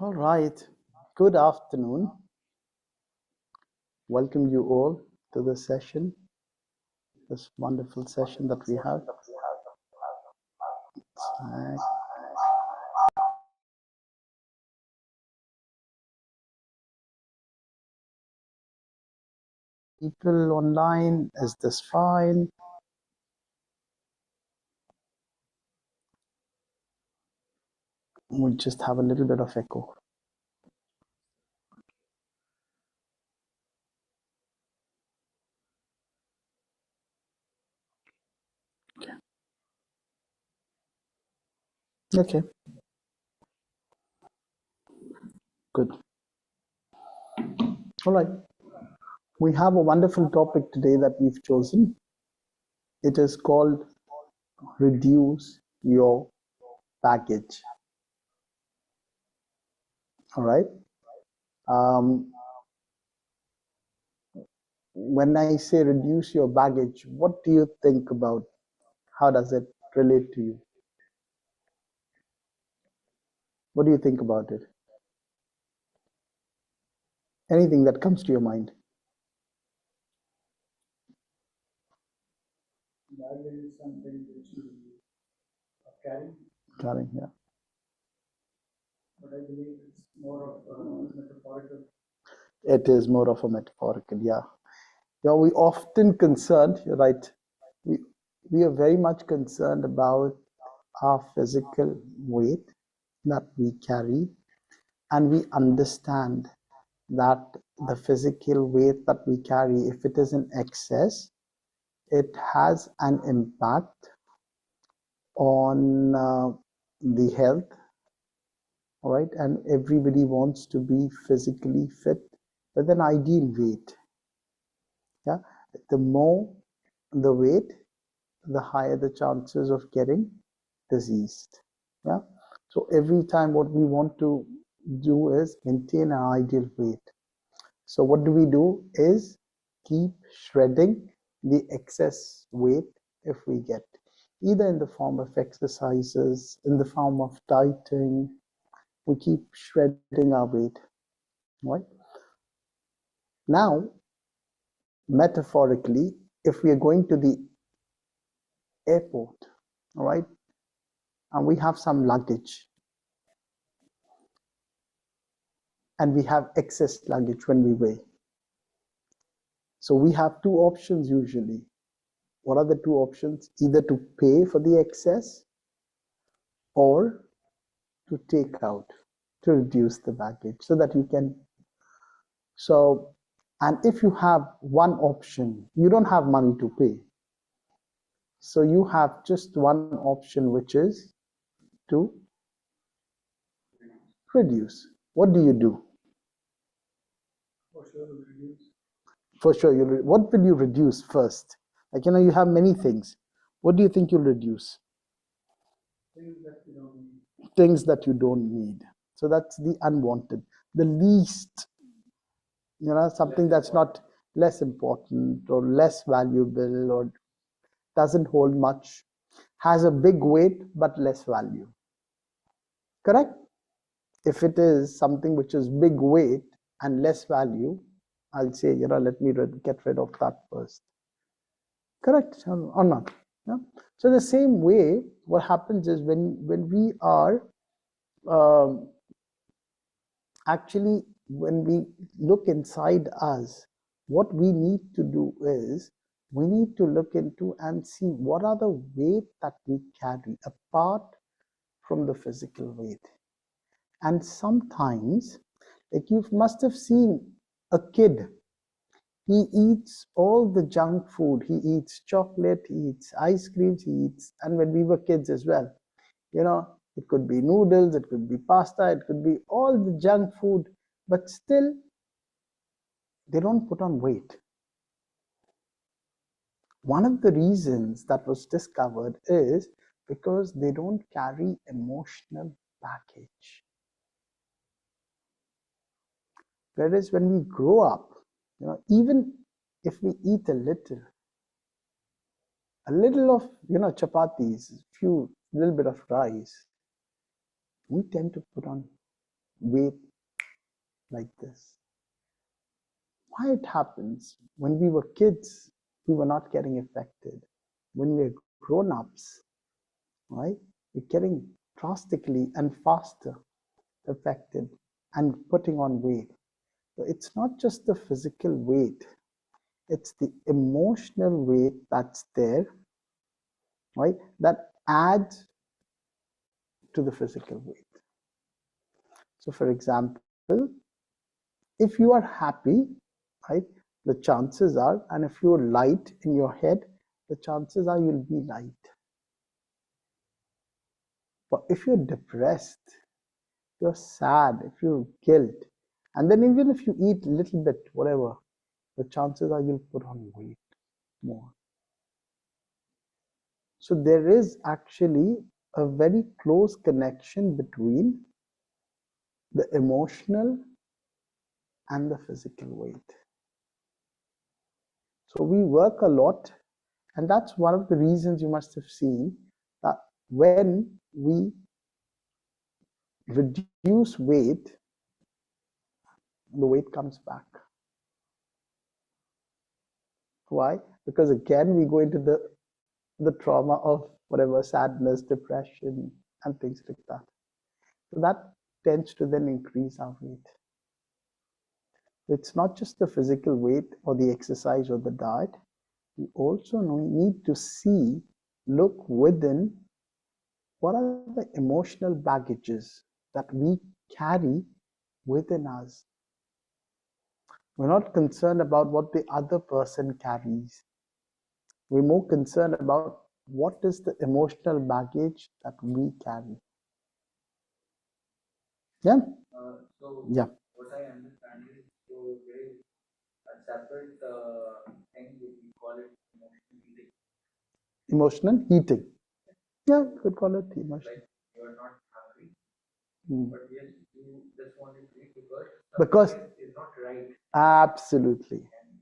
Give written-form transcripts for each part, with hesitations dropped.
All right. Good afternoon. Welcome you all to this session, this wonderful session that we have. People online, is this fine? We just have a little bit of echo. Okay, good. All right. We have a wonderful topic today that we've chosen. It is called Reduce Your Baggage. All right. Um, when I say reduce your baggage, what do you think about? How does it relate to you? What do you think about it? Anything that comes to your mind? Baggage is something which you are carrying, Carrying, yeah. but I believe it's more of a metaphorical. It is more of a metaphorical, yeah. Yeah, we often concerned, you're right. We we are very much concerned about our physical weight that we carry, and we understand that the physical weight that we carry, if it is in excess, it has an impact on the health, all right? And everybody wants to be physically fit with an ideal weight. Yeah, the more the weight, the higher the chances of getting diseased. Yeah, so every time what we want to do is maintain an ideal weight. So what do is keep shredding the excess weight if we get, either in the form of exercises, in the form of dieting. We keep shredding our weight, right? Now, metaphorically, if we are going to the airport, all right, and we have some luggage, and we have excess luggage when we weigh. So we have two options usually. What are the two options? Either to pay for the excess or to take out, to reduce the baggage so that you can. So, and if you have one option, you don't have money to pay. So you have just one option, which is to reduce. What do you do? For sure, will reduce For sure, what will you reduce first? Like, you have many things. What do you think you'll reduce? things that you don't need. Things that you don't need. So that's the unwanted. The least, something that's not less important or less valuable or doesn't hold much, has a big weight but less value. Correct? If it is something which is big weight and less value, I'll say, let me get rid of that first. Correct or not? Yeah? So the same way, what happens is when we are um, actually, when we look inside us, what we need to do is we need to look into and see what are the weight that we carry apart from the physical weight. And sometimes, like you must have seen a kid, he eats all the junk food. He eats chocolate, he eats ice creams, he eats, and when we were kids as well, it could be noodles, it could be pasta, it could be all the junk food, but still they don't put on weight. One of the reasons that was discovered is because they don't carry emotional baggage. Whereas when we grow up, even if we eat a little of, chapatis, little bit of rice, we tend to put on weight like this. Why it happens? When we were kids, we were not getting affected. When we're grown-ups, right, we're getting drastically and faster affected and putting on weight. So it's not just the physical weight, it's the emotional weight that's there, right, that adds to the physical weight. So for example, if you are happy, right, the chances are, and if you're light in your head, the chances are you'll be light. But if you're depressed, you're sad, if you're guilt, and then even if you eat a little bit, whatever, the chances are you'll put on weight more. So there is actually a very close connection between the emotional and the physical weight. So we work a lot, and that's one of the reasons you must have seen that when we reduce weight, the weight comes back. Why? Because again, we go into the trauma of whatever sadness, depression, and things like that. So that tends to then increase our weight. It's not just the physical weight or the exercise or the diet. We also need to see, look within, what are the emotional baggages that we carry within us. We're not concerned about what the other person carries. We're more concerned about what is the emotional baggage that we carry. Yeah? So Yeah. what I understand is, so there is a separate thing which we call it emotional eating. Emotional eating. Yeah, you could call it emotional. Like you are not hungry, Mm. but yes, you just want to eat Because something is not right, absolutely. and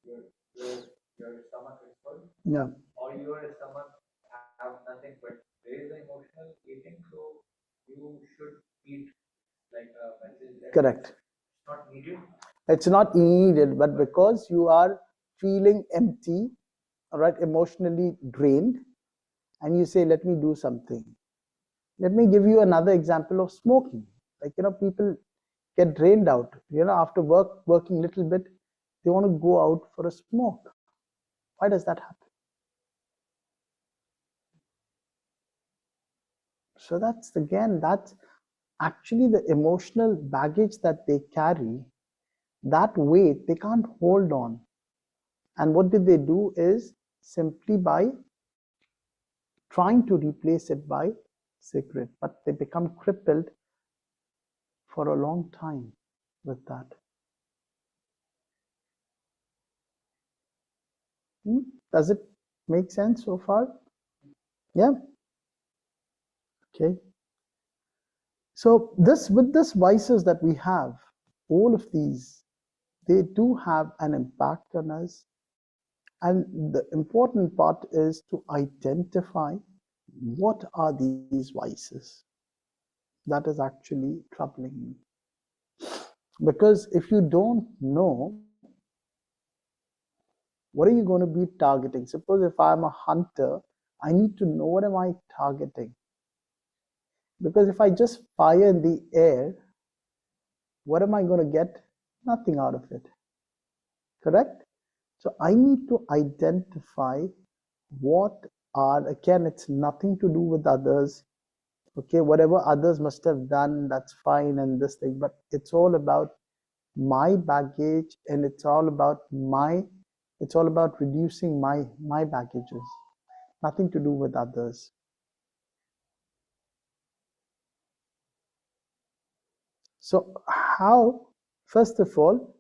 your your your stomach is full, Yeah. or your stomach have nothing, but there is an emotional eating, so you should eat like a message that Correct. it's not needed. It's not needed, but because you are feeling empty, all right, emotionally drained, and you say, let me do something. Let me give you another example of smoking. Like, people get drained out, after working a little bit, they want to go out for a smoke. Why does that happen? So that's actually the emotional baggage that they carry, that weight they can't hold on. And what did they do is simply by trying to replace it by cigarette, but they become crippled for a long time with that. Does it make sense so far? Yeah. Okay. So with this vices that we have, all of these, they do have an impact on us. And the important part is to identify what are these vices that is actually troubling me. Because if you don't know, what are you going to be targeting? Suppose if I'm a hunter, I need to know what am I targeting. Because if I just fire in the air, what am I going to get? Nothing out of it. Correct? So I need to identify what are, again, it's nothing to do with others. Okay, whatever others must have done, that's fine, and this thing, but it's all about my baggage, and it's all about reducing my baggages, nothing to do with others. So how, first of all,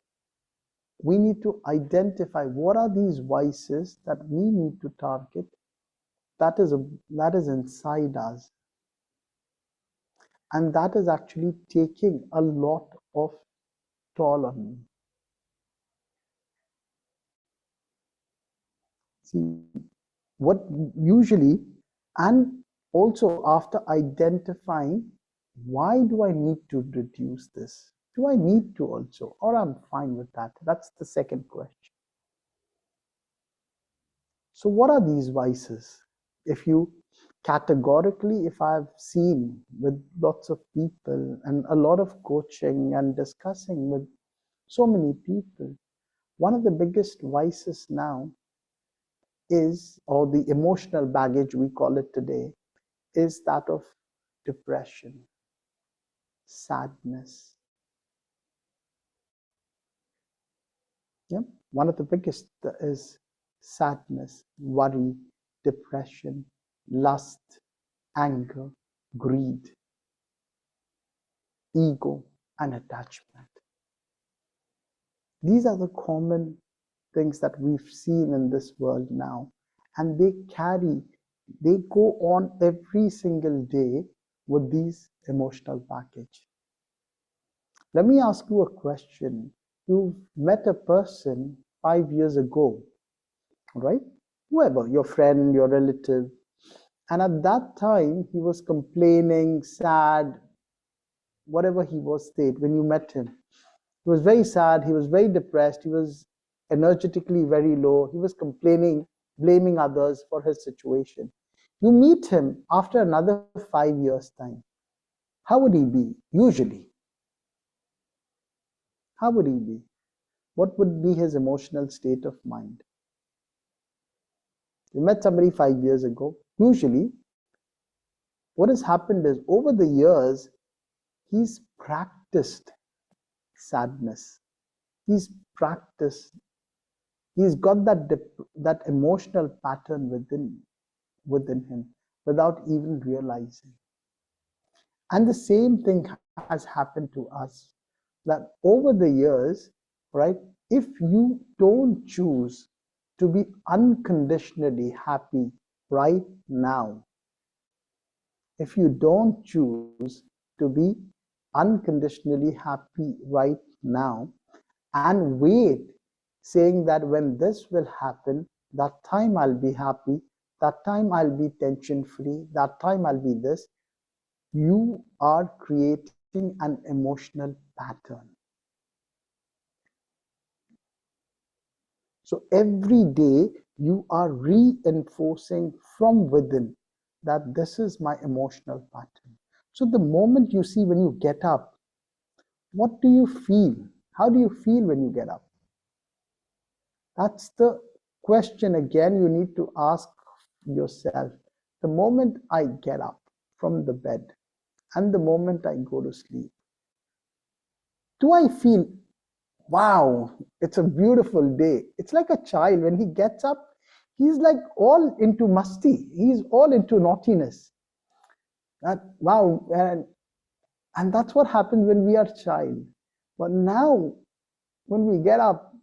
we need to identify what are these vices that we need to target, that is inside us, and that is actually taking a lot of toll on me. See, what usually, and also after identifying why do I need to reduce this? Do I need to also, or I'm fine with that? That's the second question. So, what are these vices? If you categorically, if I've seen with lots of people and a lot of coaching and discussing with so many people, one of the biggest vices now is, or the emotional baggage we call it today, is that of depression, sadness. Yeah, one of the biggest is sadness, worry, depression, lust, anger, greed, ego, and attachment. These are the common things that we've seen in this world now, and they go on every single day with these emotional package. Let me ask you a question. You've met a person 5 years ago, right? Whoever, your friend, your relative, and at that time he was complaining, sad, whatever he was state when you met him. He was very sad, he was very depressed, he was energetically very low, he was complaining, blaming others for his situation. You meet him after another 5 years' time. How would he be? Usually, how would he be? What would be his emotional state of mind? You met somebody 5 years ago. Usually, what has happened is over the years, he's practiced sadness. He's practiced, he's got that emotional pattern within him without even realizing. And the same thing has happened to us, that over the years, right, if you don't choose to be unconditionally happy right now, if you don't choose to be unconditionally happy right now and wait, saying that when this will happen, that time I'll be happy, that time I'll be tension free, that time I'll be this, you are creating an emotional pattern. So every day you are reinforcing from within that this is my emotional pattern. So the moment you see when you get up, what do you feel? How do you feel when you get up? That's the question again you need to ask yourself. The moment I get up from the bed and the moment I go to sleep, do I feel, wow, it's a beautiful day? It's like a child when he gets up, he's like all into musty, he's all into naughtiness. That wow, and that's what happens when we are child. But now when we get up,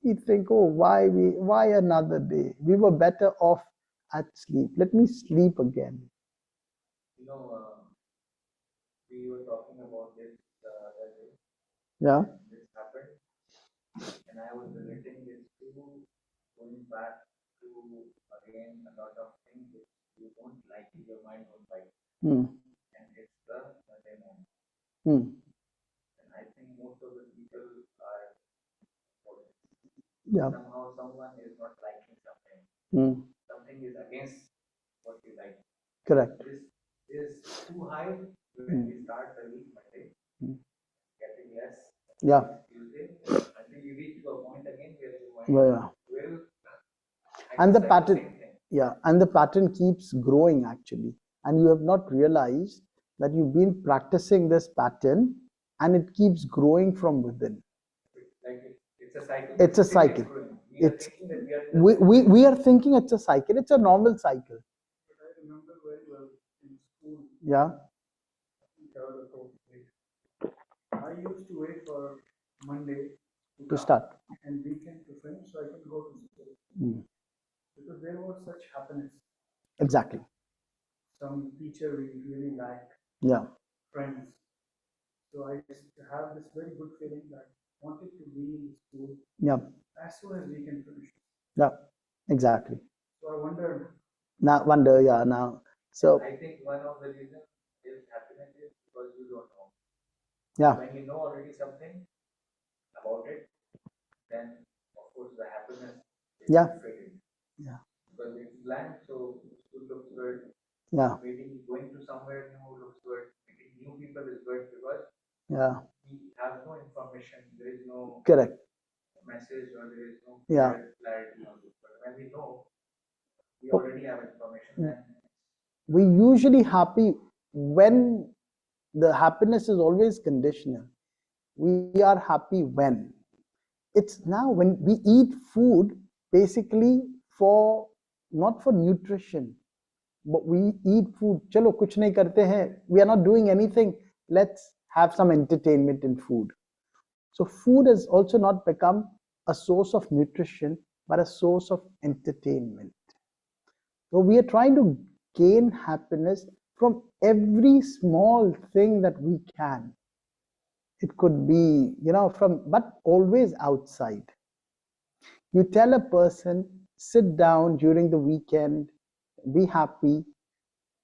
we think, oh, why another day? We were better off at sleep. Let me sleep again. You know, we were talking about this that day. Yeah. This happened, and I was relating this to going back to again a lot of things which you don't like, your mind don't like, Hmm. and it's the demand. Hmm. And I think most of the people are Yeah. somehow someone is not liking something. Hmm. Something is against what you like. Correct. This is too high when Hmm. we start the week Monday, Hmm. getting less Yeah. Tuesday, until you reach to a point again where your mind Yeah. will And the exercise the pattern, same thing. yeah, and the pattern keeps growing actually. And you have not realized that you've been practicing this pattern and it keeps growing from within. Like it's a cycle. It's a Still cycle. growing. We are It's thinking that we are in the we are thinking it's a cycle. It's a normal cycle. But I remember very well in school, Yeah. I used to wait for Monday To come start. and weekend to finish so I can go to school Mm. because there was such happiness. Exactly. Some teacher we really like, Yeah. friends. So I used to have this very good feeling that I wanted to be in school Yeah. as soon as we can finish. Yeah. Exactly. So I wondered. Now wonder, yeah, now. So I think one of the reasons is happiness is because you don't know. Yeah. When you know already something about it, then of course the happiness is Yeah. faded. Yeah. Because it's blank, so it looks good. Yeah. Meeting, going to somewhere new looks good. Meeting new people is good because Yeah. we have no information. There is no Correct. message or there is no Yeah. clarity on it. But when we know, we Oh. already have information, then We usually happy when the happiness is always conditional. We are happy when it's now when we eat food basically for not for nutrition, but we eat food. Chalo, kuch nahi karte hain. We are not doing anything. Let's have some entertainment in food. So food has also not become a source of nutrition, but a source of entertainment. So we are trying to gain happiness from every small thing that we can. It could be, but always outside. You tell a person, sit down during the weekend, be happy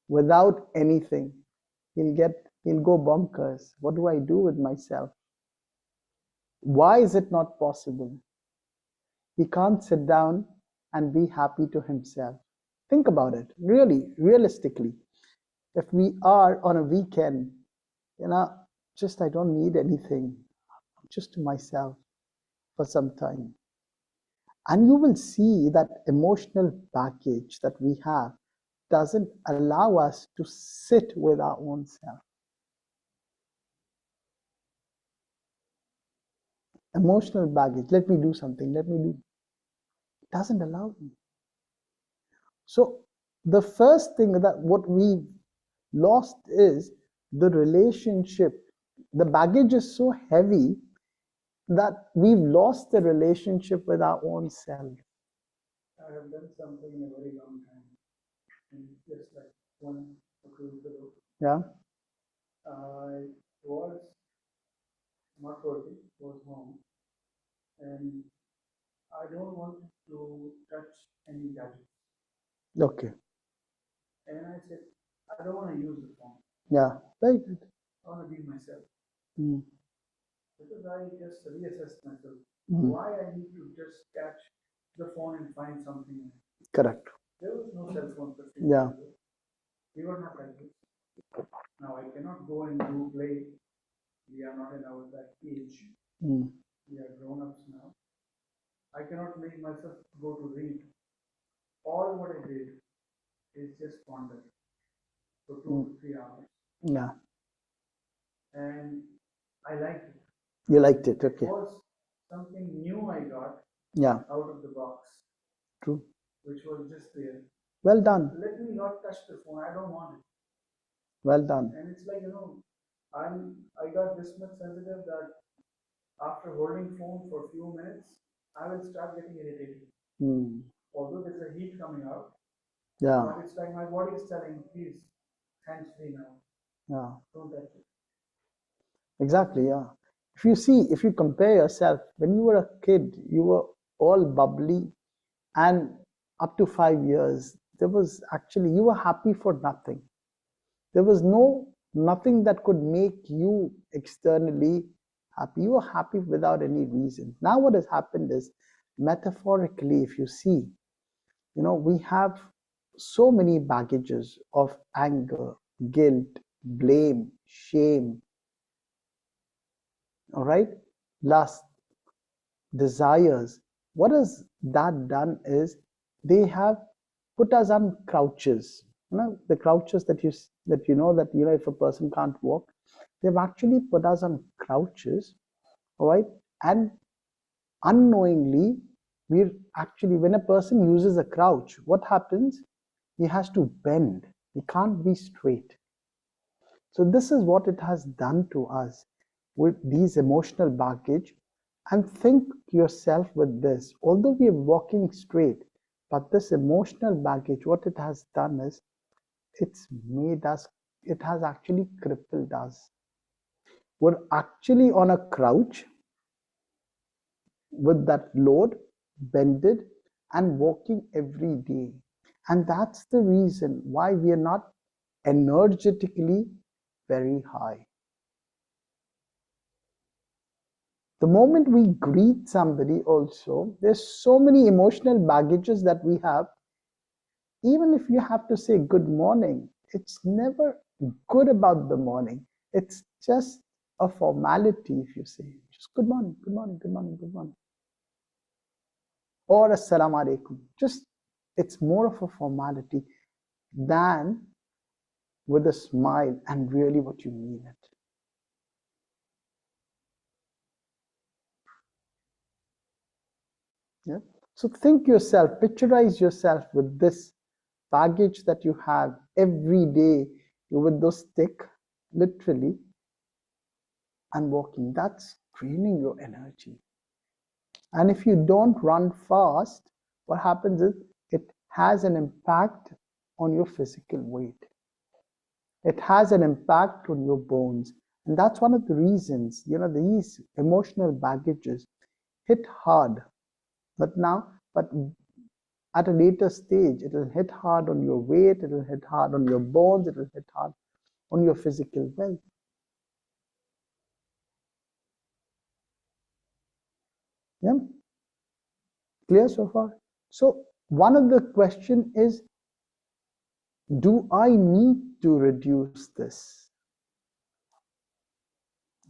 without anything. He'll go bonkers. What do I do with myself? Why is it not possible? He can't sit down and be happy to himself. Think about it, really, realistically. If we are on a weekend, you know, just I don't need anything, just to myself for some time. And you will see that emotional baggage that we have doesn't allow us to sit with our own self. Emotional baggage, let me do something, doesn't allow me. So the first thing that what we lost is the relationship. The baggage is so heavy that we've lost the relationship with our own self. I have done something in a very long time, and just like 1 or 2 weeks ago, Yeah. I was not working, was home, and I don't want to touch any gadgets. Okay. And I said, I don't want to use the phone. Yeah. Very good. I want to be myself. Mm. Because I just reassessed myself. Mm. Why I need to just catch the phone and find something. Correct. There was no cell phone 15 Yeah. years ago. We were not like this. Now I cannot go and do play. We are not in our that age. Mm. We are grown ups now. I cannot make myself go to read. All what I did is just wander for 2 to 3 hours. Yeah. And I liked it. You liked it. It Okay. was something new I got Yeah. out of the box, True. which was just there. Well done. Let me not touch the phone. I don't want it. Well done. And it's like, I got this much sensitive that after holding phone for a few minutes, I will start getting irritated. Mm. Although there's a heat coming out, Yeah. but it's like my body is telling, please, hands free now. Yeah. Don't touch it. Exactly. Yeah. If you compare yourself, when you were a kid, you were all bubbly, and up to 5 years, you were happy for nothing. There was nothing that could make you externally happy. You were happy without any reason. Now what has happened is, metaphorically, if you see, we have so many baggages of anger, guilt, blame, shame, all right, lust, desires. What has that done is they have put us on crouches. The crouches that if a person can't walk, they've actually put us on crouches, all right? And unknowingly, when a person uses a crouch, what happens? He has to bend. He can't be straight. So this is what it has done to us with these emotional baggage. And think yourself with this. Although we are walking straight, but this emotional baggage, what it has done is it has actually crippled us. We're actually on a crouch with that load, bended, and walking every day. And that's the reason why we are not energetically very high. The moment we greet somebody also, there's so many emotional baggages that we have. Even if you have to say good morning, it's never good about the morning. It's just a formality if you say just good morning, good morning, good morning, good morning. Or assalamu alaikum. Just it's more of a formality than with a smile and really what you mean it. Yeah. So think yourself, picturize yourself with this baggage that you have every day with those stick, literally, and walking. That's draining your energy. And if you don't run fast, what happens is it has an impact on your physical weight. It has an impact on your bones. And that's one of the reasons, these emotional baggages hit hard. But at a later stage, it will hit hard on your weight, it will hit hard on your bones, it will hit hard on your physical wealth. Yeah, clear so far? So one of the question is, do I need to reduce this?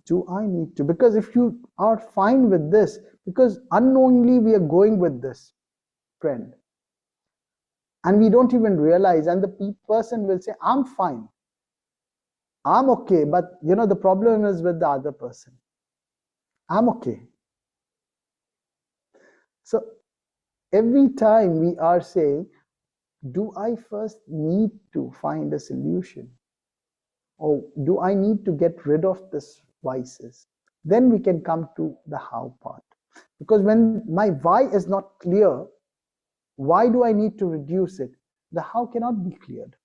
Do I need to? Because if you are fine with this, because unknowingly we are going with this trend, and we don't even realize, and the person will say, I'm fine, I'm okay, but the problem is with the other person. I'm okay. So every time we are saying, do I first need to find a solution? Or do I need to get rid of this vices? Then we can come to the how part. Because when my why is not clear, why do I need to reduce it? The how cannot be cleared.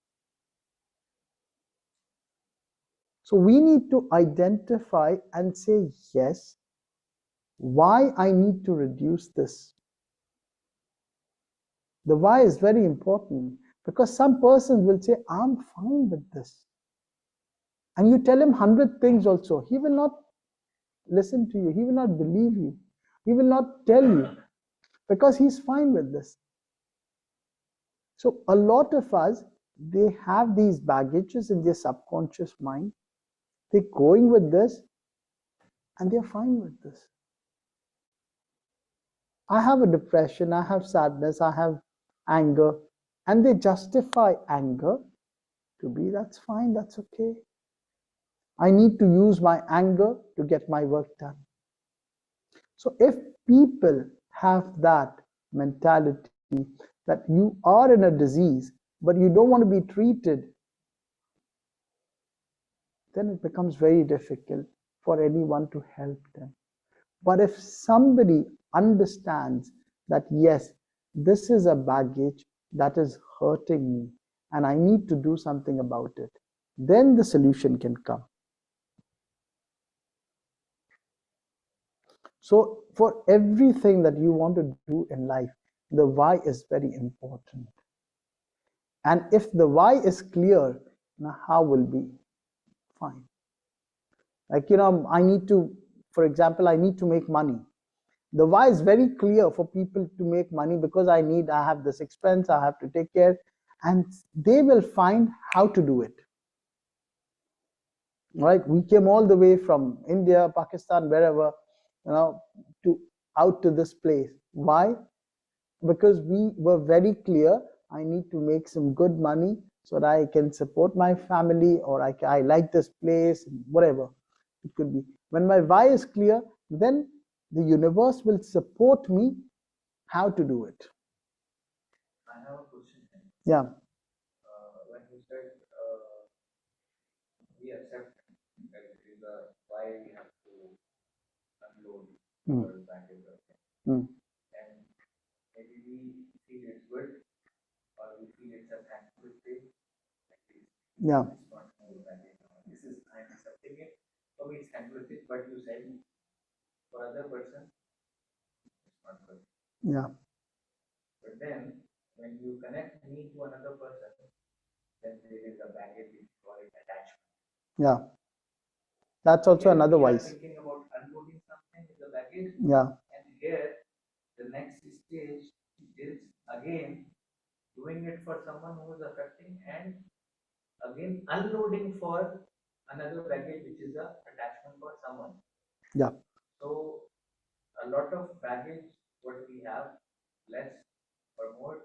So we need to identify and say, yes, why I need to reduce this. The why is very important because some person will say, I'm fine with this. And you tell him 100 things also. He will not listen to you. He will not believe you. He will not tell you because he's fine with this. So a lot of us, they have these baggages in their subconscious mind. They're going with this and they're fine with this. I have a depression, I have sadness, I have anger, and they justify anger to be that's fine, that's okay. I need to use my anger to get my work done. So if people have that mentality that you are in a disease, but you don't want to be treated, then it becomes very difficult for anyone to help them. But if somebody understands that, yes, this is a baggage that is hurting me and I need to do something about it, then the solution can come. So for everything that you want to do in life, the why is very important. And if the why is clear, now how will be fine. Like, I need to, for example, I need to make money. The why is very clear for people to make money because I have this expense, I have to take care, and they will find how to do it. Right? We came all the way from India, Pakistan, wherever, to out to this place. Why? Because we were very clear, I need to make some good money so that I can support my family, or I like this place, whatever it could be. When my why is clear, then the universe will support me how to do it. I have a question. Yeah. When you said we accept that it is a why we have to unload our baggage of things. And maybe we feel it's good or we feel it's a thankful thing. Like Yeah. it's not more baggage. This is I'm accepting it. For me it's thankful thing, but you said for other person it's not good. Yeah. But then when you connect me to another person, then there is a baggage which we call it attachment. Yeah. That's also Here another we are wise. thinking about unloading something with the baggage. baggage. Yeah. And here, the next stage is again doing it for someone who is affecting and again unloading for another baggage, which is a attachment for someone. Yeah. So a lot of baggage, what we have, less or more,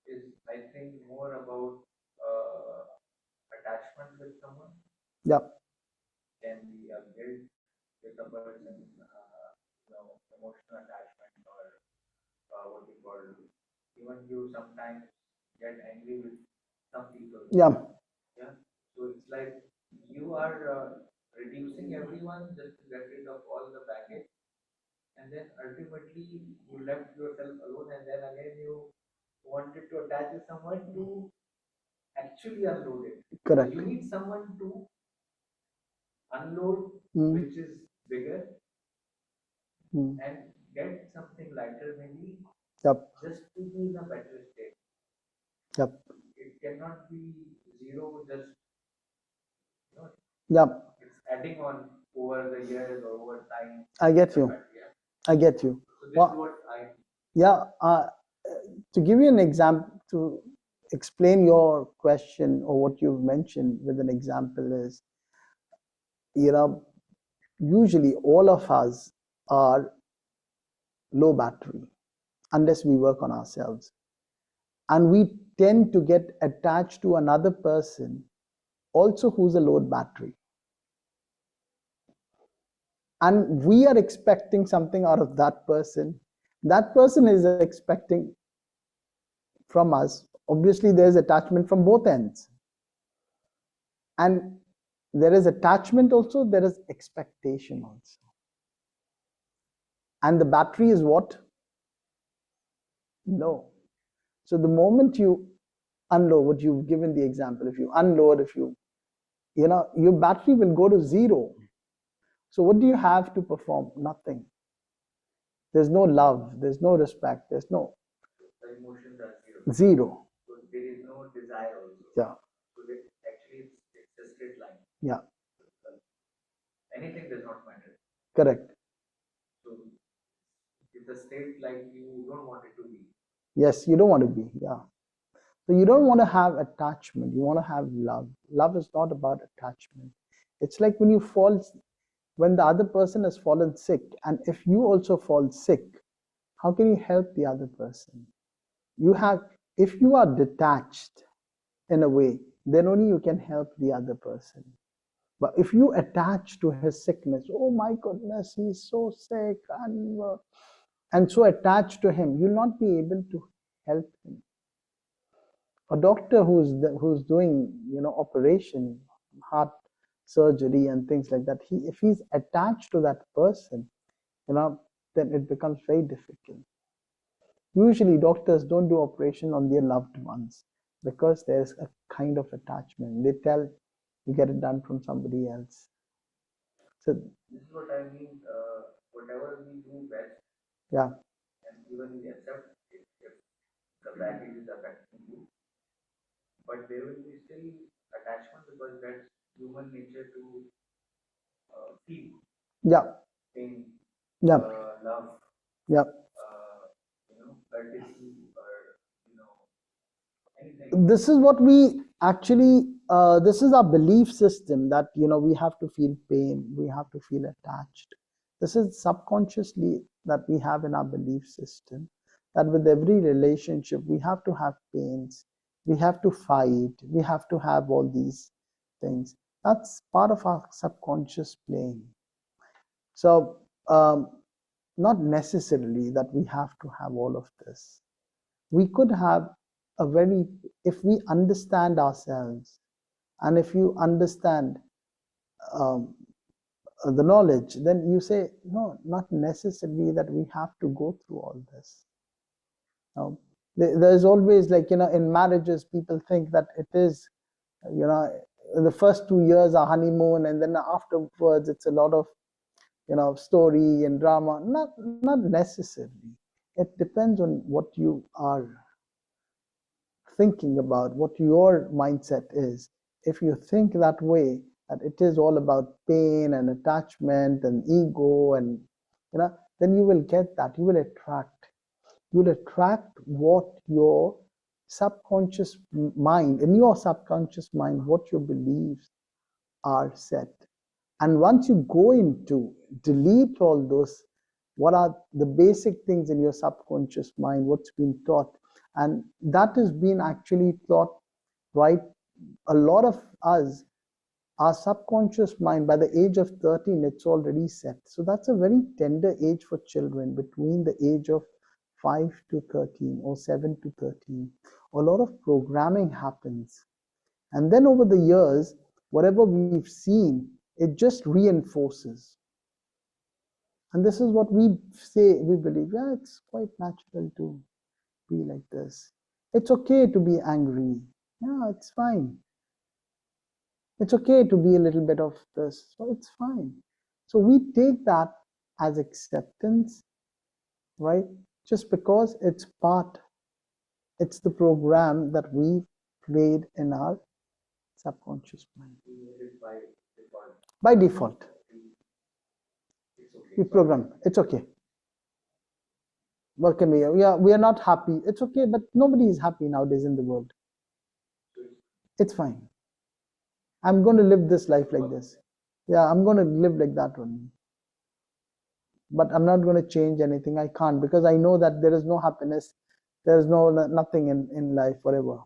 is I think more about attachment with someone. Yeah. Can be a guilt with a person, emotional attachment or what we call, even you sometimes get angry with some people. Yeah. Yeah. So it's like you are reducing everyone just to get rid of all the baggage, and then ultimately you left yourself alone, and then again you wanted to attach with someone to actually unload it. Correct. So you need someone to unload, Mm. which is bigger, and get something lighter, maybe. Yep. Just to be in a better state. Yep. It cannot be zero, just, Yep. it's adding on over the years or over time. I get you. Yeah. I get you. So this Well, is what I. Yeah. To give you an example, to explain your question or what you've mentioned with an example is, usually all of us are low battery unless we work on ourselves. And we tend to get attached to another person also who's a low battery. And we are expecting something out of that person. That person is expecting from us. Obviously, there's attachment from both ends. And there is attachment also, there is expectation also. And the battery is what? Low. So the moment you unload, what you've given the example, if you unload, your battery will go to zero. So what do you have to perform? Nothing. There's no love, there's no respect, there's no. The emotions are zero. Zero. So there is no desire also. Yeah. So actually it's a straight line. Yeah. Anything does not matter. Correct. So it's a state like you don't want it to be. Yes, you don't want to be. Yeah. So you don't want to have attachment. You want to have love. Love is not about attachment. It's like when the other person has fallen sick, and if you also fall sick, how can you help the other person? If you are detached in a way, then only you can help the other person. But if you attach to his sickness, oh my goodness, he's so sick, and so attached to him, you'll not be able to help him. A doctor who's doing operation, heart surgery and things like that, if he's attached to that person, then it becomes very difficult. Usually doctors don't do operation on their loved ones because there's a kind of attachment. They tell you get it done from somebody else. So this is what I mean. Whatever we do best, yeah, and even we accept if the baggage is affecting you, but there will be still attachment because that's human nature to feel yeah, pain, yeah, love, yeah. courtesy, or anything. This is what we actually, this is our belief system that we have to feel pain, we have to feel attached. This is subconsciously that we have in our belief system, that with every relationship we have to have pains, we have to fight, we have to have all these things. That's part of our subconscious playing. So not necessarily that we have to have all of this. We could have if we understand ourselves, and if you understand um, the knowledge, then you say, no, not necessarily that we have to go through all this. There's always, like, in marriages, people think that it is, the first 2 years are honeymoon, and then afterwards it's a lot of, story and drama. Not necessarily. It depends on what you are thinking about, what your mindset is. If you think that way, that it is all about pain and attachment and ego and then you will get that. You will attract what your subconscious mind, in your subconscious mind, what your beliefs are set. And once you go into delete all those, what are the basic things in your subconscious mind, what's been taught, and that has been actually taught, right? A lot of us, our subconscious mind, by the age of 13, it's already set. So that's a very tender age for children, between the age of 5 to 13 or 7 to 13. A lot of programming happens. And then over the years, whatever we've seen, it just reinforces. And this is what we say, we believe, yeah, it's quite natural to be like this. It's okay to be angry. Yeah, it's fine. It's okay to be a little bit of this, so it's fine. So we take that as acceptance, right? Just because it's it's the program that we played in our subconscious mind. By default. We program, it's okay. What can we are not happy. It's okay, but nobody is happy nowadays in the world. It's fine. I'm going to live this life like this. Yeah, I'm going to live like that only. But I'm not going to change anything. I can't, because I know that there is no happiness. There is nothing in life forever.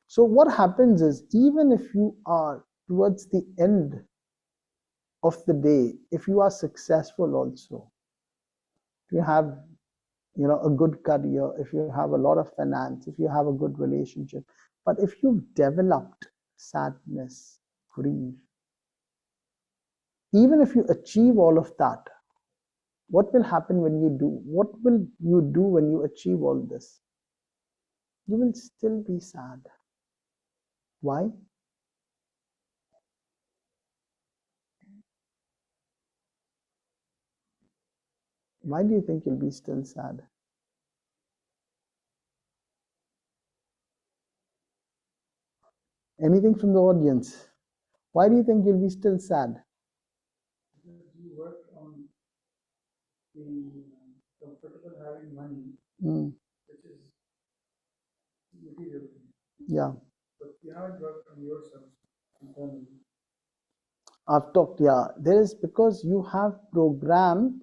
So what happens is, even if you are towards the end of the day, if you are successful also, if you have a good career, if you have a lot of finance, if you have a good relationship, but if you've developed sadness, grief, even if you achieve all of that, what will happen when you do? What will you do when you achieve all this? You will still be sad. Why? Why do you think you'll be still sad? Anything from the audience? Why do you think you'll be still sad? Because you work on the comfortable having money, which is material. Yeah. But you haven't worked on yourself internally. I've talked, yeah. There is, because you have programmed,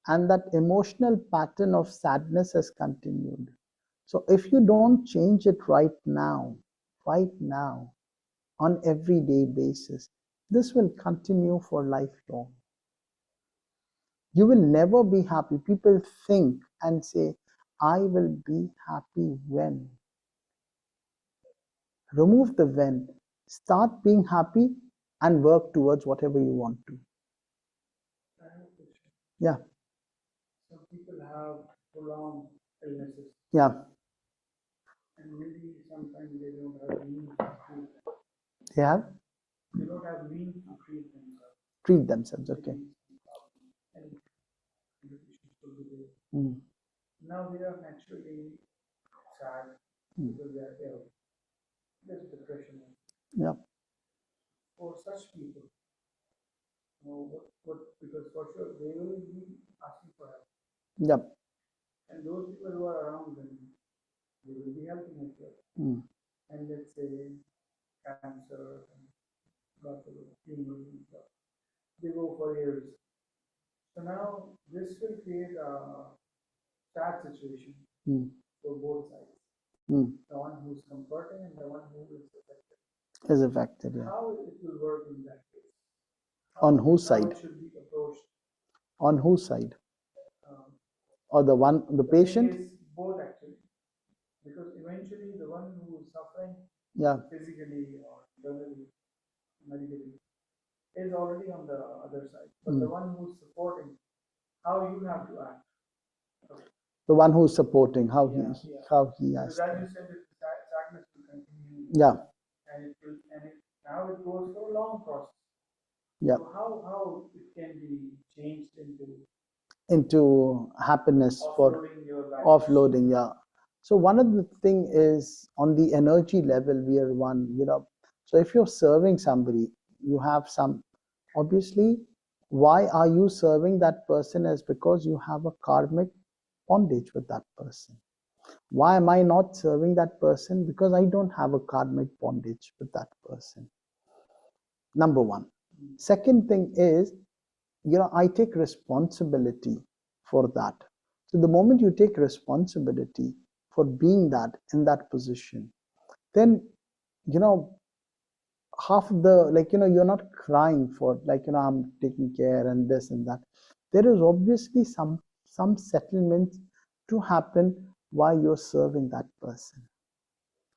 and that emotional pattern of sadness has continued. So if you don't change it right now, on everyday basis, this will continue for lifelong. You will never be happy. People think and say, I will be happy when. Remove the when. Start being happy and work towards whatever you want to. I have a question. Yeah. Some people have prolonged illnesses. Yeah. And maybe sometimes they don't have means to treat them. They have? They don't have means to treat themselves. Treat themselves, okay. Now they are naturally sad because they are ill. There's depression. Yeah. For such people, because for sure they will be asking for help. Yep. And those people who are around them, they will be helping as well. And let's say cancer, God forbid, tumors and stuff, they go for years. So now this will create a sad situation for both sides. The one who's comforting and the one who is affected. Is affected, yeah. How it will work in that case? On whose side? How it should be approached? On whose side? Or the patient? Thing is both actually, because eventually the one who is suffering, yeah, physically or internally, medically, is already on the other side. But the one who's supporting, how you have to act. The one who's supporting, how he has because to. As you said, the sadness will continue. Yeah. Now it goes for a long process. Yeah. So how it can be changed into happiness for offloading, yeah. So one of the thing is, on the energy level, we are one, so if you're serving somebody, you have some, obviously Why are you serving that person? Is because you have a karmic bondage with that person. Why am I not serving that person? Because I don't have a karmic bondage with that person. Number one. Second thing is, I take responsibility for that. So the moment you take responsibility for being that in that position, then, half of the, you're not crying for, I'm taking care and this and that. There is obviously some settlement to happen while you're serving that person.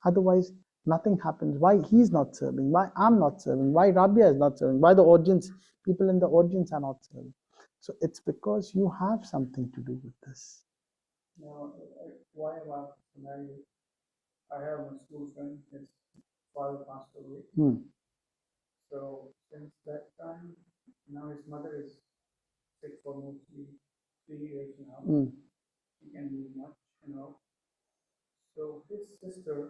Otherwise, nothing happens. Why he's not serving? Why I'm not serving? Why Rabia is not serving? Why the audience, people in the audience are not serving? So it's because you have something to do with this. Now, why about scenario? I have a school friend, his father passed away. So since that time, now his mother is sick for mostly 3 years now. He can do much. So his sister,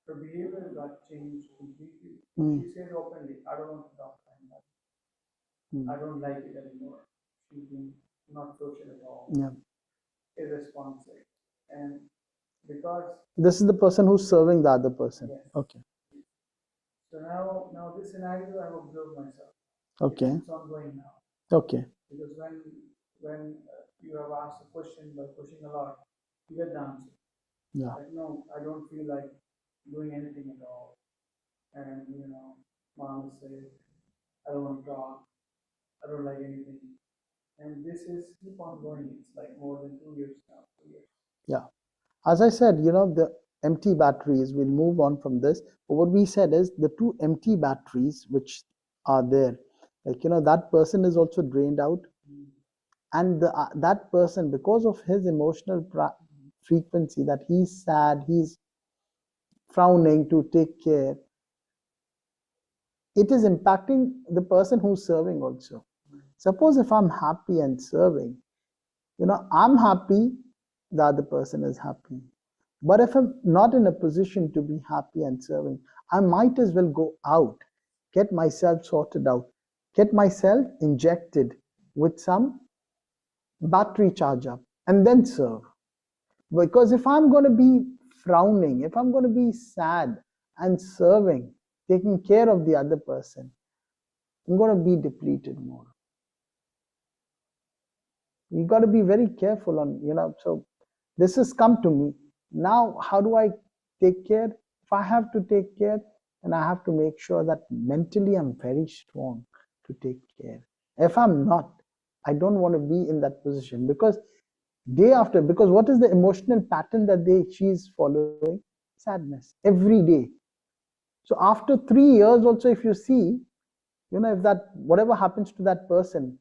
her behavior got changed completely. She said openly, I don't want to talk to him. I don't like it anymore. She's been not social at all. Yeah. Irresponsible. And because this is the person who's serving the other person. Yes. Okay. So now this scenario I've observed myself. Okay. It's ongoing now. Okay. Because when you have asked a question by pushing a lot, you get the answer. Yeah. Like, no, I don't feel like doing anything at all. And mom will say, I don't want to talk. I don't like anything. And this is keep on going. It's like more than 2 years now. 2 years. Yeah. As I said, the empty batteries, we'll move on from this. But what we said is the two empty batteries which are there, that person is also drained out. And that person, because of his emotional frequency, that he's sad, he's frowning to take care, it is impacting the person who's serving also. Suppose if I'm happy and serving, I'm happy, the other person is happy. But if I'm not in a position to be happy and serving, I might as well go out, get myself sorted out, get myself injected with some battery charge up, and then serve. Because if I'm going to be frowning, if I'm going to be sad and serving, taking care of the other person, I'm going to be depleted more. You got to be very careful on, so this has come to me. Now, how do I take care? If I have to take care, then I have to make sure that mentally I'm very strong to take care. If I'm not, I don't want to be in that position because because what is the emotional pattern that she's following? Sadness every day. So after 3 years also, if you see, if that whatever happens to that person,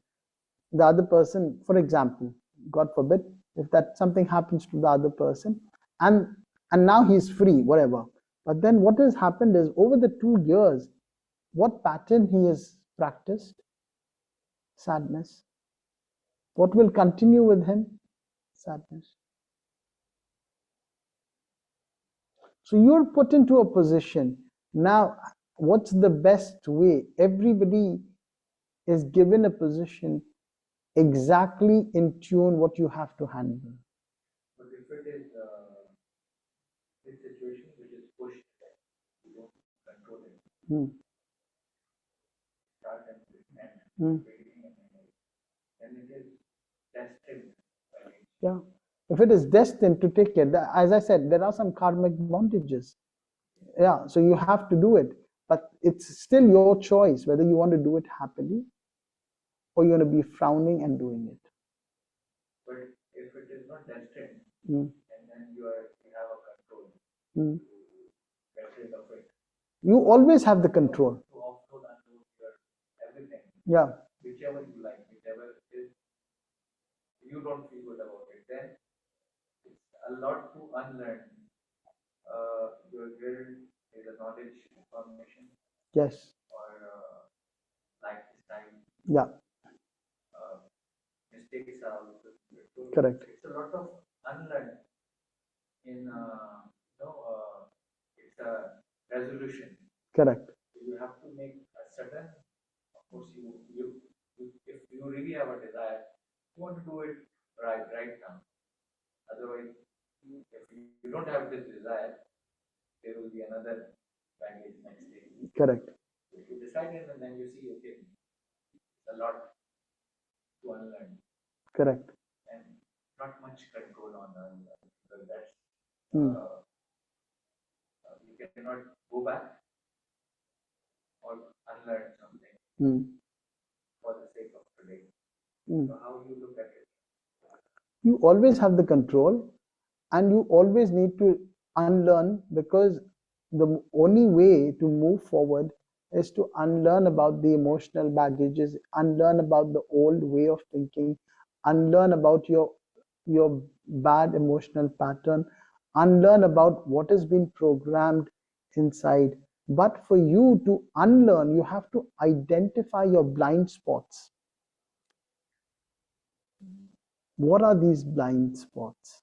the other person, for example, God forbid, if that something happens to the other person, and now he's free, whatever. But then what has happened is over the 2 years, what pattern he has practiced? Sadness. What will continue with him? Sadness. So you're put into a position. Now, what's the best way? Everybody is given a position exactly in tune what you have to handle. But if it is a situation which is pushed, you don't control it. Start and beginning and end, then it is destined. Yeah. If it is destined to take care, as I said, there are some karmic bondages. Yeah, so you have to do it. But it's still your choice whether you want to do it happily or you're going to be frowning and doing it. But if it is not destined, and then you have a control to get rid of it. You always have the control. To offload, unload your everything. Yeah. Whichever you like, whichever is you don't feel good about it, then it's a lot to unlearn. Your guilt is a knowledge information. Yes. Or lifestyle. Yeah. Mistakes are also correct. It's a lot of unlearn in it's a resolution. Correct. You have to make a certain. Of course, you you really have a desire, you want to do it right now. Otherwise, if you don't have this desire, there will be another baggage next day. Correct. If you decide it and then you see, okay, a lot to unlearn. Correct. And not much control on unlearn. So that's you cannot go back or unlearn something for the sake of today. So how you look at it? You always have the control, and you always need to unlearn, because the only way to move forward is to unlearn about the emotional baggages, unlearn about the old way of thinking, unlearn about your bad emotional pattern, unlearn about what has been programmed inside. But for you to unlearn, you have to identify your blind spots. What are these blind spots?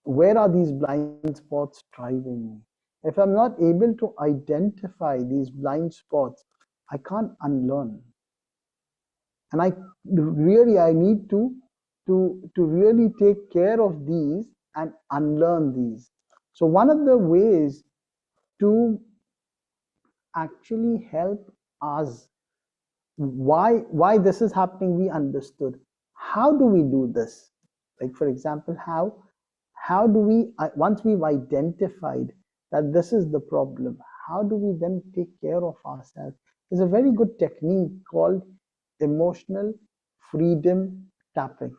Where are these blind spots driving me? If I'm not able to identify these blind spots, I can't unlearn. And I need to really take care of these and unlearn these. So one of the ways to actually help us, why this is happening, we understood. How do we do this? Like, for example, how do we, once we've identified that this is the problem, how do we then take care of ourselves? There's a very good technique called emotional freedom tapping.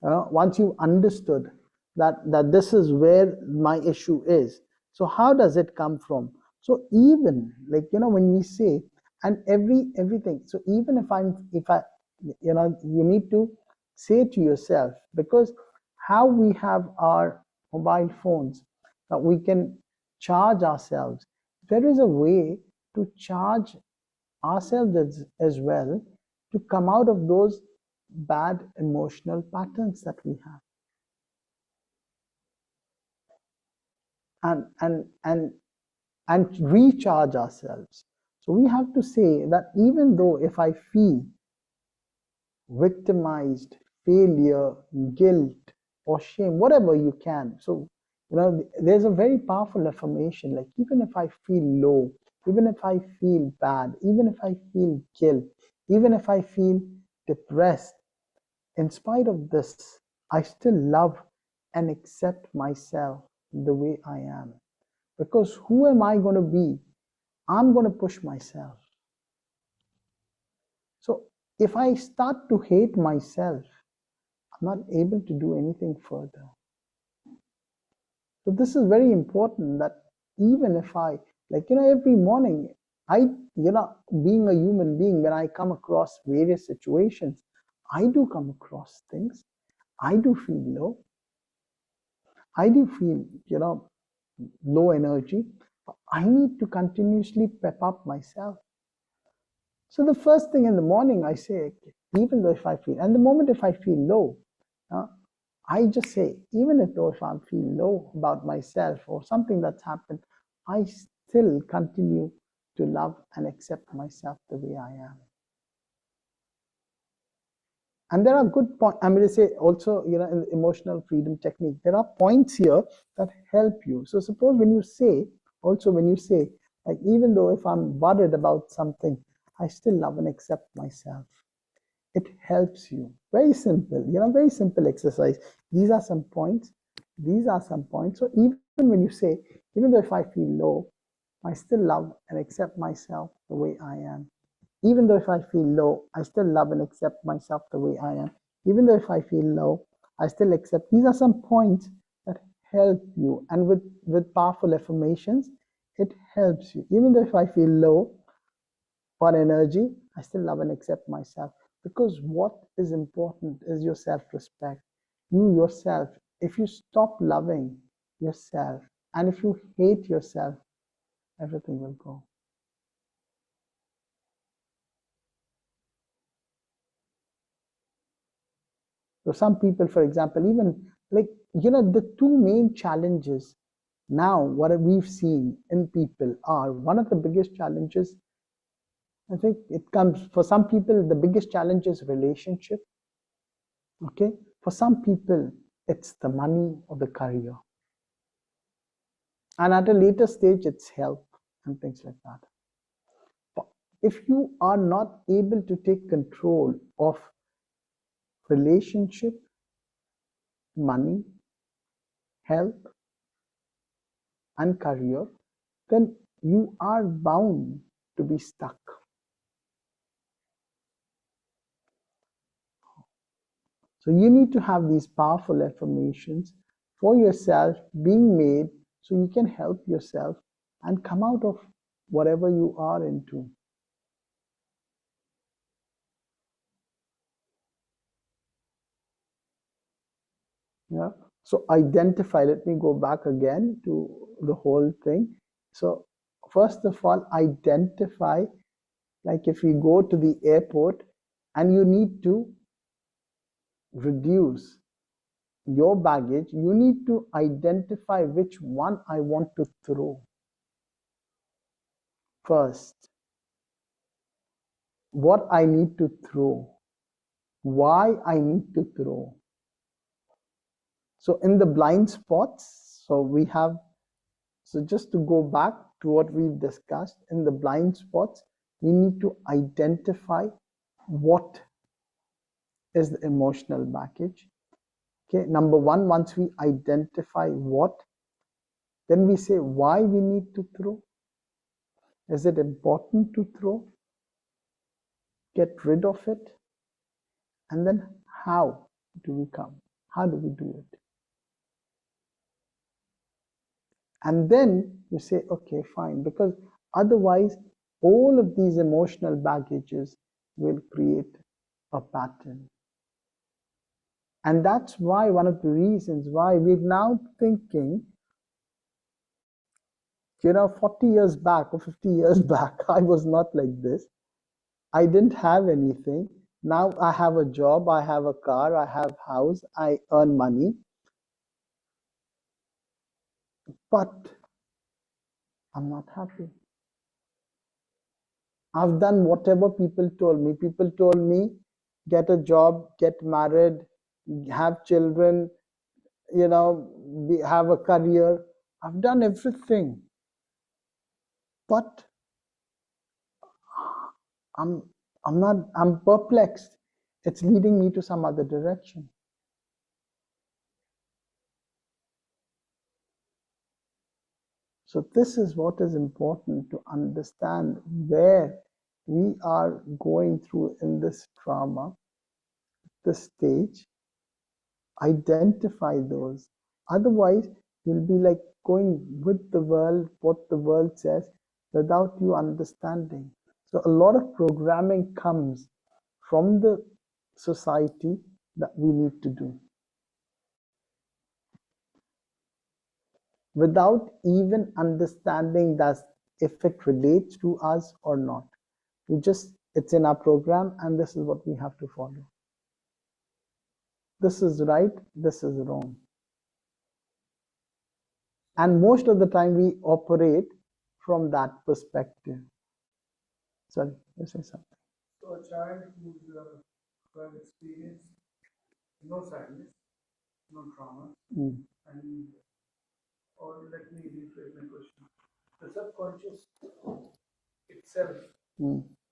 Once you've understood that this is where my issue is, so how does it come from? So even, like, when we say, and everything, so even if I, you need to say to yourself, because how we have our mobile phones, that we can charge ourselves, there is a way to charge ourselves as well, to come out of those bad emotional patterns that we have, and recharge ourselves. So we have to say that even though if I feel victimized, failure, guilt, or shame, whatever you can. So, there's a very powerful affirmation, like, even if I feel low, even if I feel bad, even if I feel guilt, even if I feel depressed, in spite of this, I still love and accept myself the way I am. Because who am I going to be? I'm going to push myself. So if I start to hate myself, I'm not able to do anything further. So this is very important, that even if I, every morning, being a human being, when I come across various situations, I do come across things. I do feel low. I do feel, low energy. I need to continuously pep up myself. So the first thing in the morning I say, even though if I feel, and the moment if I feel low, I just say, even if I feel low about myself or something that's happened, I still continue to love and accept myself the way I am. And there are good points. I'm going to say also, in the emotional freedom technique, there are points here that help you. So suppose when you say, like, even though if I'm worried about something, I still love and accept myself. It helps you. Very simple, very simple exercise. These are some points. So even when you say, even though if I feel low, I still love and accept myself the way I am. Even though if I feel low, I still love and accept myself the way I am. Even though if I feel low, I still accept. These are some points that help you. And with powerful affirmations, it helps you. Even though if I feel low on energy, I still love and accept myself. Because what is important is your self-respect. You yourself, if you stop loving yourself, and if you hate yourself, everything will go. So some people, for example, even the two main challenges now, what we've seen in people are, one of the biggest challenges I think it comes, for some people, the biggest challenge is relationship. Okay. For some people, it's the money or the career. And at a later stage, it's health and things like that. But if you are not able to take control of relationship, money, health, and career, then you are bound to be stuck. So you need to have these powerful affirmations for yourself being made so you can help yourself and come out of whatever you are into. Yeah. So identify, let me go back again to the whole thing. So first of all, identify, like if you go to the airport and you need to reduce your baggage, you need to identify which one I want to throw first. What I need to throw, why I need to throw. So in the blind spots, so just to go back to what we've discussed, in the blind spots, we need to identify what is the emotional baggage. Okay, number one, once we identify what, then we say why we need to throw. Is it important to throw? Get rid of it. And then how do we come? How do we do it? And then you say, okay, fine, because otherwise all of these emotional baggages will create a pattern. And that's why one of the reasons why we're now thinking, 40 years back or 50 years back, I was not like this. I didn't have anything. Now I have a job, I have a car, I have a house, I earn money. But I'm not happy. I've done whatever people told me. People told me, get a job, get married, have children, have a career. I've done everything. But I'm perplexed. It's leading me to some other direction. So this is what is important to understand, where we are going through in this trauma, this stage. Identify those. Otherwise, you'll be like going with the world, what the world says, without you understanding. So a lot of programming comes from the society that we need to do, without even understanding that if it relates to us or not. It's in our program, and this is what we have to follow. This is right, this is wrong. And most of the time we operate from that perspective. Sorry, you say something. So a child who has experienced no sadness, no trauma, and or let me rephrase my question. The subconscious itself,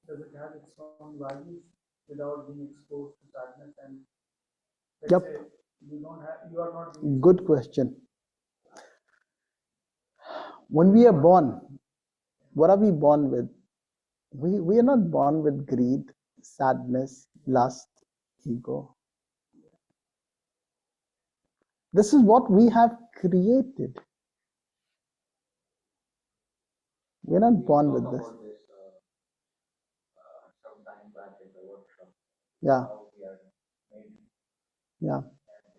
does it have its own values without being exposed to sadness? And let's say you are not being Good question. When we are born, what are we born with? We are not born with greed, sadness, lust, ego. This is what we have created. We're not born with this. Some time back in the workshop. Yeah. How we are made. Yeah. And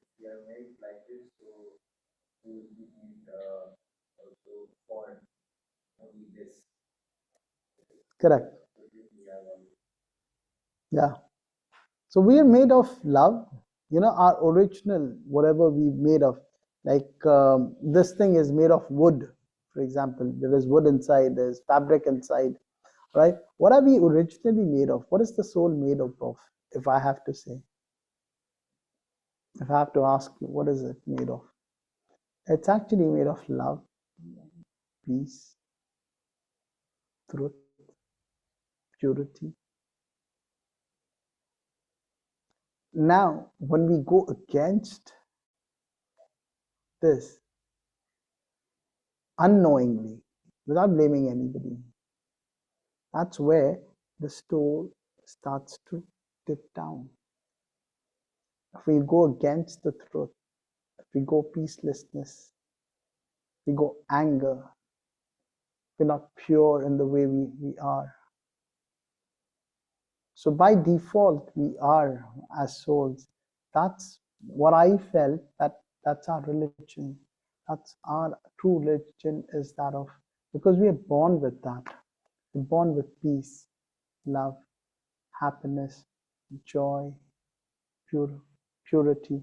if we are made like this, so we will be also born only this. Correct. Yeah. So we are made of love. Our original, whatever we made of, like this thing is made of wood, for example. There is wood inside, there's fabric inside. right? What are we originally made of? What is the soul made of, if I have to say? If I have to ask you, what is it made of? It's actually made of love, peace, truth, purity. Now, when we go against this unknowingly, without blaming anybody, that's where the soul starts to dip down. If we go against the truth, if we go peacelessness, we go anger, we're not pure in the way we are. So by default, we are as souls. That's what I felt, that's our religion. That's our true religion, is that of, because we are born with that. We're born with peace, love, happiness, joy, purity.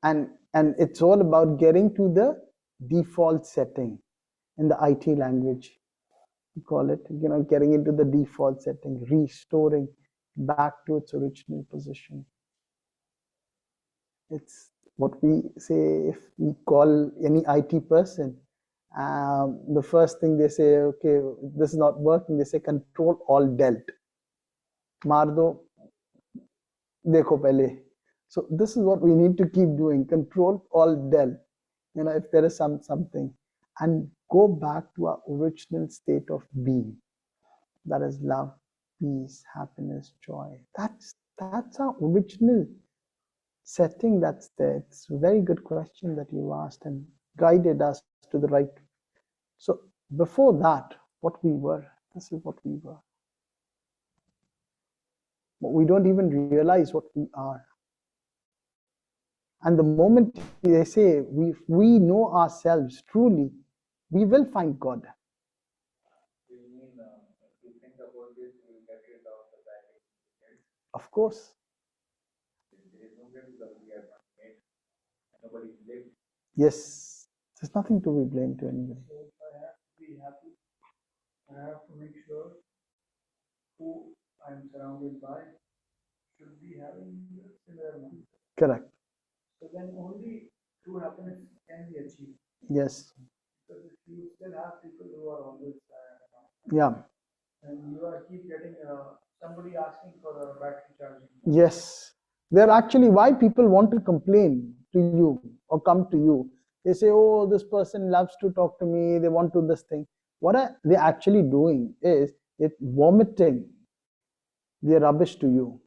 And it's all about getting to the default setting in the IT language. We call it, getting into the default setting, restoring back to its original position. It's what we say if we call any IT person. The first thing they say, okay, this is not working. They say Control Alt Delt. Maar do, dekho pehle. So this is what we need to keep doing. Control Alt Delt. If there is something, and go back to our original state of being. That is love, peace, happiness, joy. That's our original setting that's there. It's a very good question that you asked and guided us to the right. So before that, what we were, this is what we were. But we don't even realize what we are. And the moment they say we know ourselves truly, we will find God. You mean if you think about this, you will get rid of the baggage? Of course. There is no guilt because we are not made. Nobody lived. Yes, there's nothing to be blamed to anybody. So if I have to be happy, I have to make sure who I'm surrounded by should be having a similar mindset. Correct. So then only true happiness can be achieved. Yes. Because if you still have people who are always yeah, and you are keep getting somebody asking for a battery charging. Yes. They're actually why people want to complain to you or come to you. They say, oh, this person loves to talk to me. They want to this thing. What are they actually doing is it's vomiting their rubbish to you.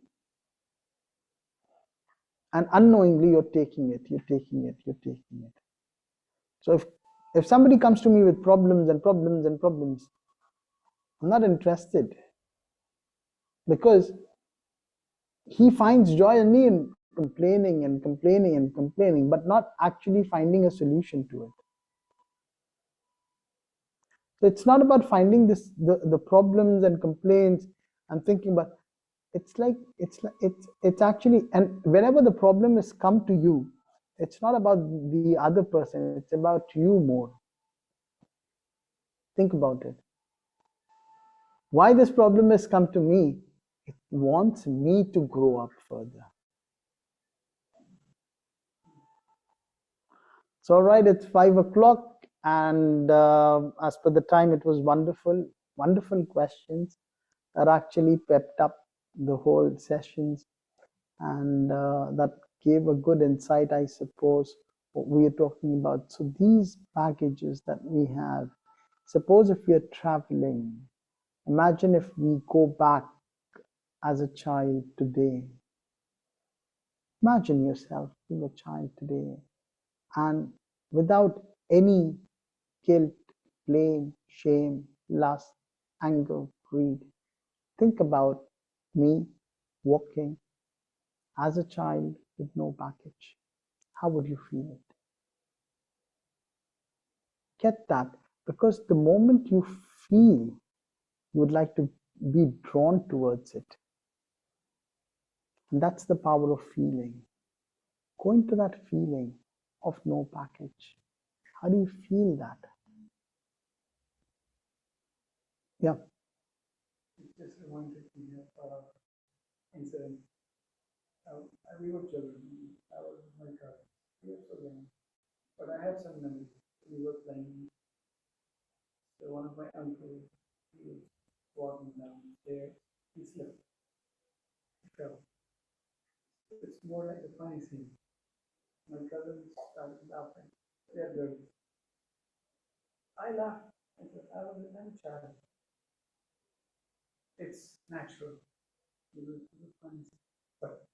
And unknowingly, you're taking it. So if somebody comes to me with problems and problems and problems, I'm not interested, because he finds joy only in complaining and complaining and complaining, but not actually finding a solution to it. So it's not about finding the problems and complaints and thinking, but it's actually, and whenever the problem has come to you, it's not about the other person, it's about you more. Think about it. Why this problem has come to me? It wants me to grow up further. So, all right, it's 5 o'clock, and as per the time, it was wonderful questions that actually pepped up the whole sessions, and that gave a good insight, I suppose, what we are talking about. So these packages that we have, suppose if we are traveling, imagine if we go back as a child today. Imagine yourself being a child today, and without any guilt, blame, shame, lust, anger, greed. Think about me walking as a child with no baggage. How would you feel it? Get that, because the moment you feel, you would like to be drawn towards it. And that's the power of feeling. Go into that feeling of no package. How do you feel that? Yeah. It just reminded me of incident. We were children. I was with my cousin. We were so young. But I have some memories. We were playing. So one of my uncles, he was walking down the stairs. He slipped. He fell. It's more like a funny scene. My cousins started laughing. They're girls. I laughed. I said, I'm a child. It's natural. It was funny. But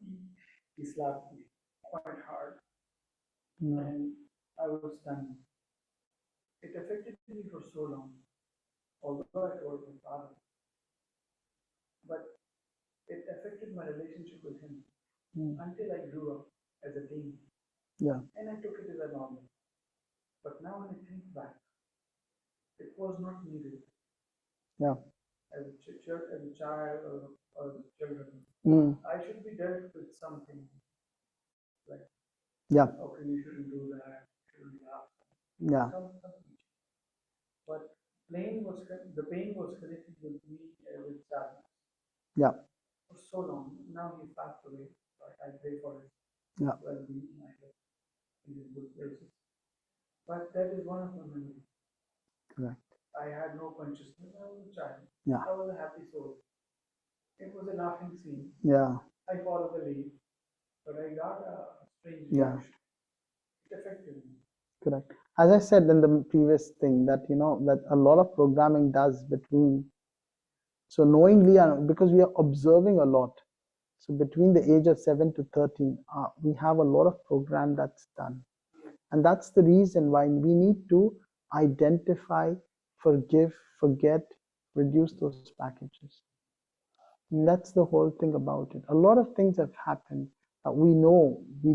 he slapped me quite hard. Yeah. And I was stunned. It affected me for so long, although I told my father. But it affected my relationship with him until I grew up as a teen. Yeah. And I took it as a normal. But now when I think back, it was not needed. Yeah. As a child or children, I should be dealt with something like, Yeah. okay, you shouldn't do that, shouldn't laugh. Yeah. Something. But the pain was connected with me with sadness. Yeah. For so long. Now he passed away. I pray for his Yeah. well-being. I hope he is in good places. But that is one of my memories. Correct. I had no consciousness. I was a child. Yeah. I was a happy soul. It was a laughing scene. Yeah. I followed the lead, but I got a strange Yeah. reaction. It affected me. Correct. As I said in the previous thing, that that a lot of programming does between, so knowingly, because we are observing a lot. So between the age of 7 to 13, we have a lot of program that's done. And that's the reason why we need to identify, forgive, forget, reduce those packages. And that's the whole thing about it. A lot of things have happened that we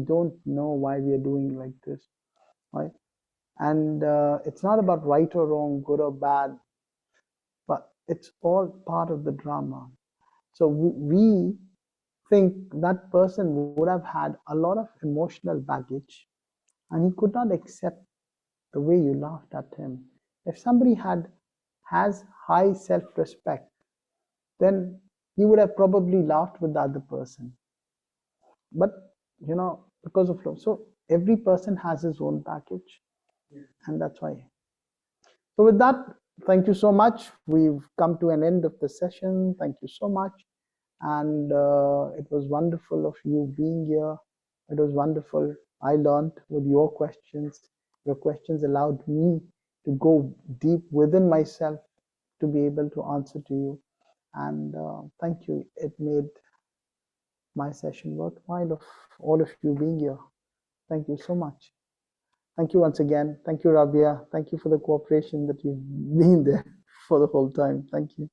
don't know why we are doing like this, right? And it's not about right or wrong, good or bad, but it's all part of the drama. So we think that person would have had a lot of emotional baggage and he could not accept the way you laughed at him. If somebody has high self-respect, then he would have probably laughed with the other person. But because of so every person has his own package, and that's why. So with that, thank you so much. We've come to an end of the session. Thank you so much. And it was wonderful of you being here. It was wonderful. I learned with your questions. Your questions allowed me to go deep within myself to be able to answer to you. And thank you. It made my session worthwhile of all of you being here. Thank you so much. Thank you once again. Thank you, Rabia. Thank you for the cooperation that you've been there for the whole time. Thank you.